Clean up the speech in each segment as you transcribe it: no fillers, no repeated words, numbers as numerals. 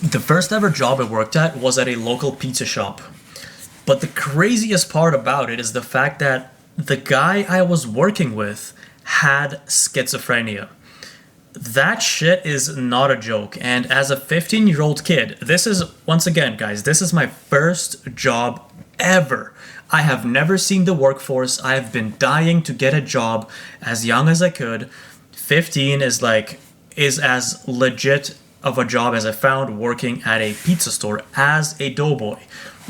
The first ever job I worked at was at a local pizza shop. But the craziest part about it is the fact that the guy I was working with had schizophrenia. That shit is not a joke. And as a 15-year-old kid, this is, once again, guys, this is my first job ever. I have never seen the workforce. I have been dying to get a job as young as I could. 15 is as legit of a job as I found working at a pizza store as a doughboy.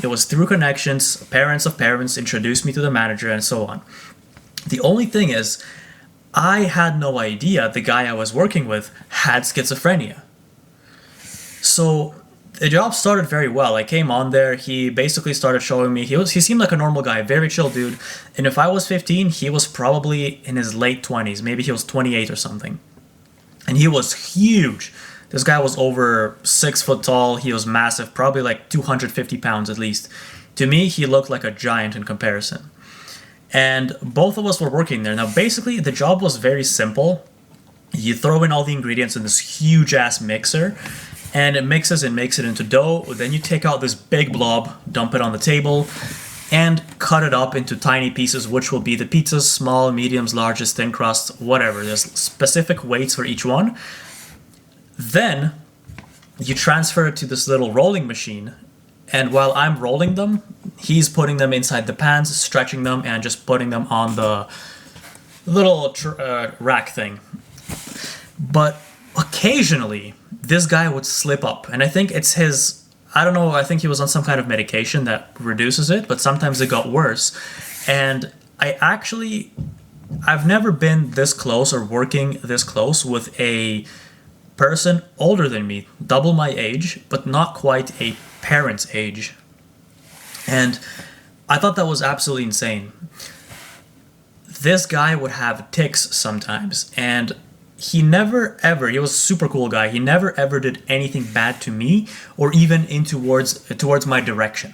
It was through connections, parents of parents introduced me to the manager, and so on. The only thing is, I had no idea the guy I was working with had schizophrenia. So the job started very well. I came on there, he basically started showing me, he seemed like a normal guy, very chill dude. And if I was 15, he was probably in his late 20s, maybe he was 28 or something. And he was huge. This guy was over 6 foot tall. He was massive, probably like 250 pounds at least. To me, he looked like a giant in comparison. And both of us were working there. Now, basically, the job was very simple. You throw in all the ingredients in this huge ass mixer, and it mixes and makes it into dough. Then you take out this big blob, dump it on the table, and cut it up into tiny pieces, which will be the pizzas, small, mediums, larges, thin crust, whatever. There's specific weights for each one. Then you transfer it to this little rolling machine, and while I'm rolling them, he's putting them inside the pans, stretching them, and just putting them on the little rack thing. But occasionally, this guy would slip up, and I think it's his, I don't know, I think he was on some kind of medication that reduces it, but sometimes it got worse. And I've never been this close or working this close with a person older than me, double my age, but not quite a parent's age. And I thought that was absolutely insane. This guy would have tics sometimes, and he never ever, he was a super cool guy, he never ever did anything bad to me or even towards my direction.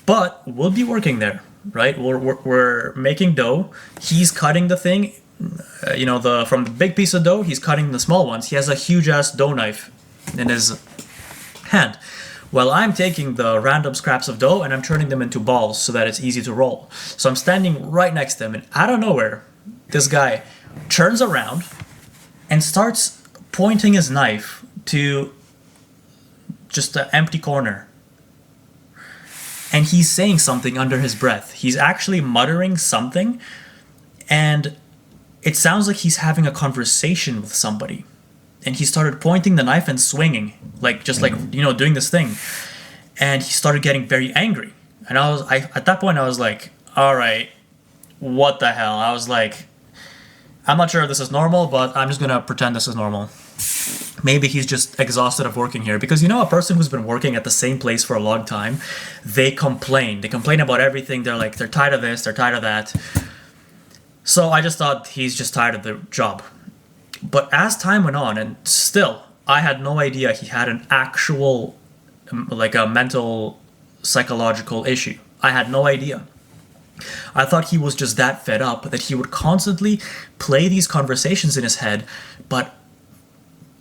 But we'll be working there, right? We're making dough, he's cutting the thing, from the big piece of dough, he's cutting the small ones. He has a huge ass dough knife in his hand. Well, I'm taking the random scraps of dough and I'm turning them into balls so that it's easy to roll. So I'm standing right next to him, and out of nowhere, this guy turns around and starts pointing his knife to just an empty corner. And he's saying something under his breath. He's actually muttering something, and it sounds like he's having a conversation with somebody. And he started pointing the knife and swinging, doing this thing. And he started getting very angry. And at that point I was like, all right, what the hell? I was like, I'm not sure if this is normal, but I'm just gonna pretend this is normal. Maybe he's just exhausted of working here. Because a person who's been working at the same place for a long time, they complain. They complain about everything. They're tired of this, they're tired of that. So I just thought he's just tired of the job. But as time went on, and still, I had no idea he had an actual, a mental, psychological issue. I had no idea. I thought he was just that fed up that he would constantly play these conversations in his head, but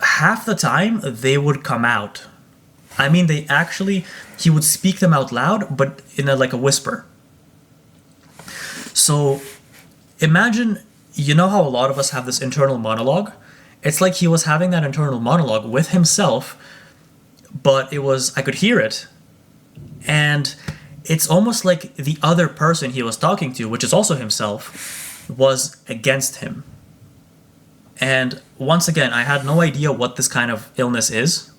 half the time they would come out. I mean, he would speak them out loud, but in a whisper. So imagine, how a lot of us have this internal monologue? It's like he was having that internal monologue with himself, but I could hear it. And it's almost like the other person he was talking to, which is also himself, was against him. And once again, I had no idea what this kind of illness is.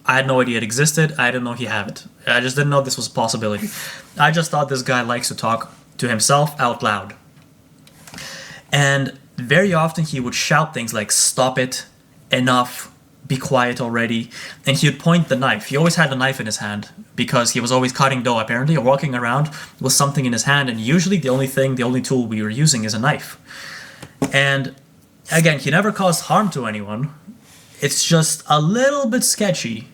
I had no idea it existed. I didn't know he had it. I just didn't know this was a possibility. I just thought this guy likes to talk to himself out loud. And very often he would shout things like, "Stop it, enough, be quiet already." And he would point the knife. He always had a knife in his hand because he was always cutting dough, apparently, or walking around with something in his hand. And usually the only tool we were using is a knife. And again, he never caused harm to anyone. It's just a little bit sketchy.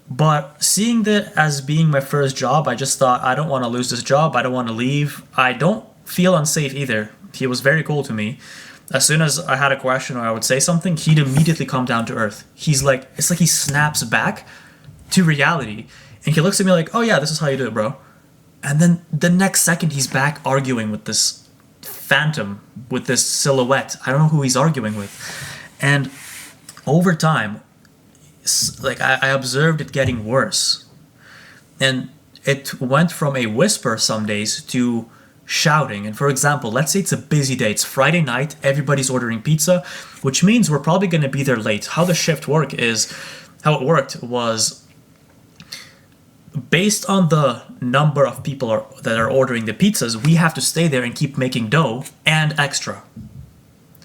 But seeing that as being my first job, I just thought, I don't want to lose this job. I don't want to leave. I don't feel unsafe either. He was very cool to me. As soon as I had a question or I would say something, he'd immediately come down to earth. It's like he snaps back to reality. And he looks at me like, oh yeah, this is how you do it, bro. And then the next second he's back arguing with this phantom, with this silhouette. I don't know who he's arguing with. And over time, like I observed it getting worse. And it went from a whisper some days to shouting. And for example, let's say it's a busy day. It's Friday night. Everybody's ordering pizza, which means we're probably going to be there late. How it worked was based on the number of people that are ordering the pizzas, we have to stay there and keep making dough and extra.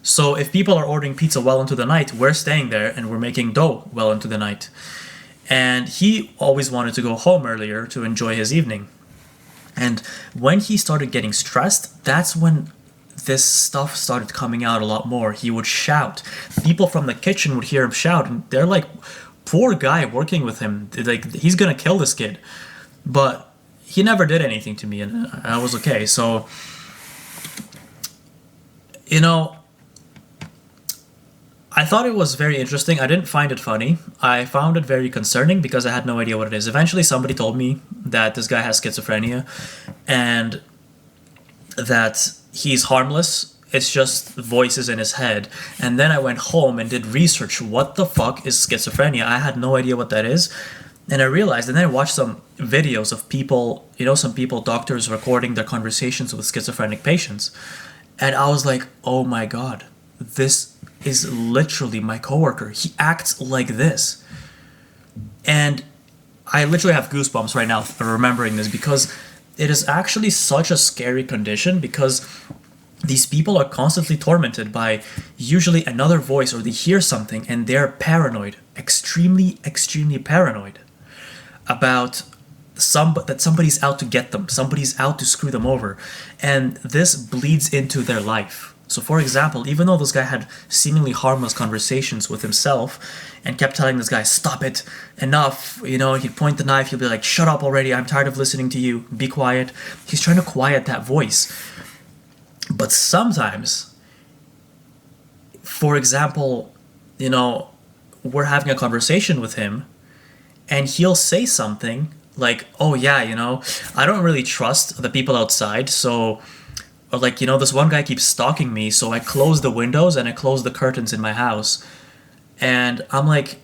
So if people are ordering pizza well into the night, we're staying there and we're making dough well into the night. And he always wanted to go home earlier to enjoy his evening. And when he started getting stressed, that's when this stuff started coming out a lot more. He would shout. People from the kitchen would hear him shout, and they're like, poor guy working with him. Like, he's gonna kill this kid. But he never did anything to me, and I was okay. So, I thought it was very interesting. I didn't find it funny. I found it very concerning because I had no idea what it is. Eventually, somebody told me that this guy has schizophrenia and that he's harmless. It's just voices in his head. And then I went home and did research. What the fuck is schizophrenia? I had no idea what that is. And I realized, and then I watched some videos of people, doctors recording their conversations with schizophrenic patients. And I was like, oh my God, this is literally my coworker. He acts like this. And I literally have goosebumps right now remembering this because it is actually such a scary condition because these people are constantly tormented by usually another voice, or they hear something and they're paranoid, extremely, extremely paranoid about that somebody's out to get them, somebody's out to screw them over. And this bleeds into their life. So for example, even though this guy had seemingly harmless conversations with himself and kept telling this guy, stop it, enough, he'd point the knife, he'd be like, shut up already, I'm tired of listening to you, be quiet. He's trying to quiet that voice. But sometimes, for example, we're having a conversation with him and he'll say something like, oh yeah, I don't really trust the people outside, so, or like, this one guy keeps stalking me, so I close the windows and I close the curtains in my house. And I'm like,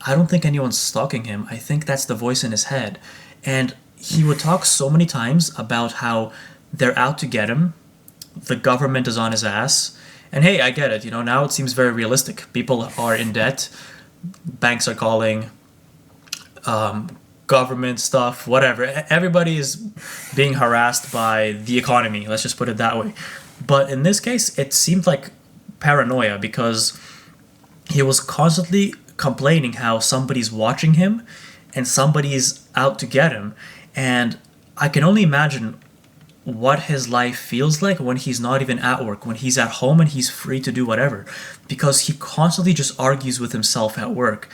I don't think anyone's stalking him. I think that's the voice in his head. And he would talk so many times about how they're out to get him. The government is on his ass. And hey, I get it. Now it seems very realistic. People are in debt. Banks are calling. Government stuff, whatever. Everybody is being harassed by the economy. Let's just put it that way. But in this case, it seemed like paranoia because he was constantly complaining how somebody's watching him and somebody's out to get him. And I can only imagine what his life feels like when he's not even at work, when he's at home and he's free to do whatever, because he constantly just argues with himself at work.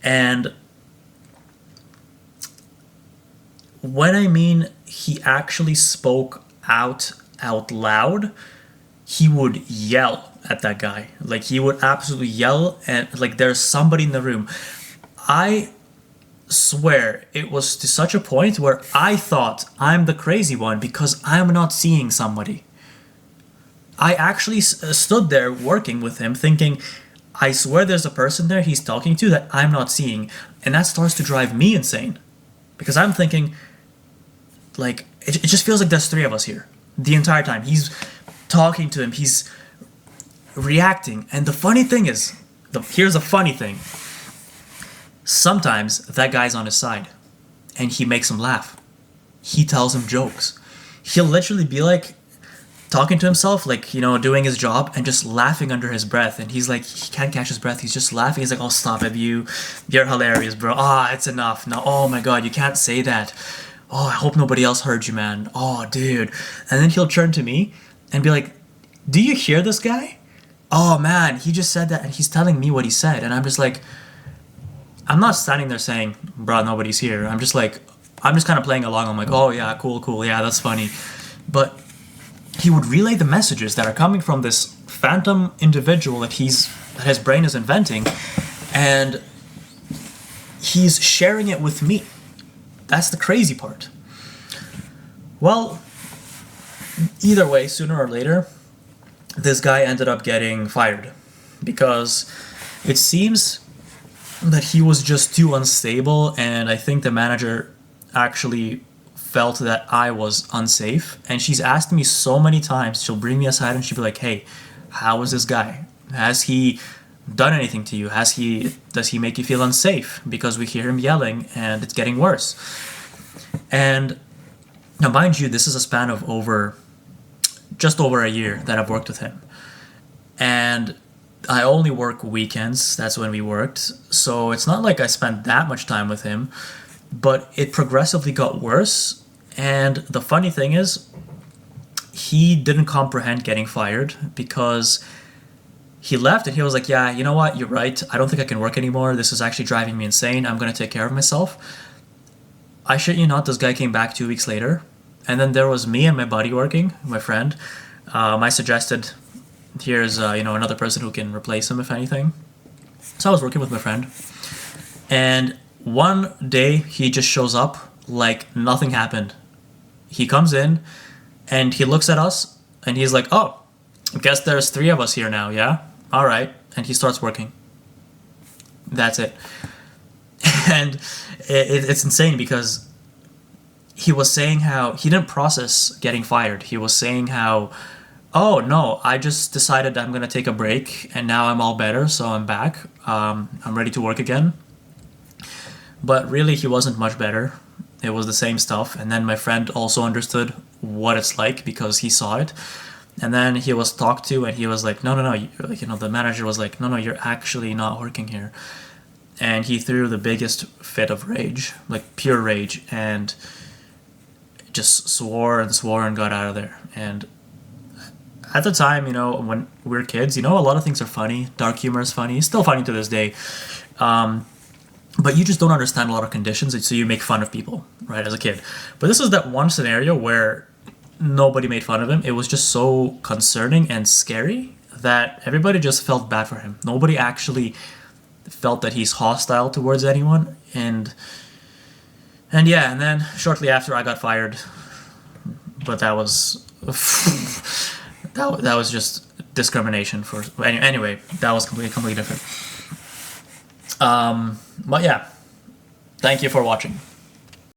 And when I mean he actually spoke out loud, he would yell at that guy. Like, he would absolutely yell, and like, there's somebody in the room. I swear it was to such a point where I thought I'm the crazy one because I'm not seeing somebody. I actually stood there working with him thinking, I swear there's a person there he's talking to that I'm not seeing. And that starts to drive me insane because I'm thinking, like, it just feels like there's three of us here the entire time. He's talking to him, he's reacting. And the funny thing is, here's the funny thing. Sometimes that guy's on his side and he makes him laugh. He tells him jokes. He'll literally be like talking to himself, like, doing his job and just laughing under his breath. And he's like, he can't catch his breath. He's just laughing. He's like, oh, stop it. You're hilarious, bro. It's enough. No, oh my God, you can't say that. Oh, I hope nobody else heard you, man. Oh, dude. And then he'll turn to me and be like, do you hear this guy? Oh, man, he just said that and he's telling me what he said. And I'm just like, I'm not standing there saying, bro, nobody's here. I'm just kind of playing along. I'm like, oh, yeah, cool. Yeah, that's funny. But he would relay the messages that are coming from this phantom individual that his brain is inventing. And he's sharing it with me. That's the crazy part. Well, either way, sooner or later, this guy ended up getting fired because it seems that he was just too unstable, and I think the manager actually felt that I was unsafe. And she's asked me so many times, she'll bring me aside and she'll be like, hey, how is this guy? Has he done anything to you? Does he make you feel unsafe? Because we hear him yelling and it's getting worse. And now, mind you, this is a span of just over a year that I've worked with him. And I only work weekends, that's when we worked. So it's not like I spent that much time with him, but it progressively got worse. And the funny thing is, he didn't comprehend getting fired because he left and he was like, yeah, you know what, you're right. I don't think I can work anymore. This is actually driving me insane. I'm going to take care of myself. I shit you not, this guy came back 2 weeks later. And then there was me and my buddy working, my friend. I suggested, here's another person who can replace him if anything. So I was working with my friend. And one day he just shows up like nothing happened. He comes in and he looks at us and he's like, oh, I guess there's 3 of us here now, yeah? All right. And he starts working. That's it. And it's insane because he was saying how he didn't process getting fired. He was saying how, oh, no, I just decided I'm going to take a break and now I'm all better, so I'm back. I'm ready to work again. But really, he wasn't much better. It was the same stuff. And then my friend also understood what it's like because he saw it. And then he was talked to and he was like, no, the manager was like, no, you're actually not working here. And he threw the biggest fit of rage, like pure rage, and just swore and got out of there. And at the time, when we were kids, a lot of things are funny. Dark humor is funny. It's still funny to this day. But you just don't understand a lot of conditions, so you make fun of people, right, as a kid. But this is that one scenario where nobody made fun of him. It was just so concerning and scary that everybody just felt bad for him. Nobody actually felt that he's hostile towards anyone. And then shortly after I got fired. But that was that was just discrimination for anyway, that was completely different. But yeah, thank you for watching.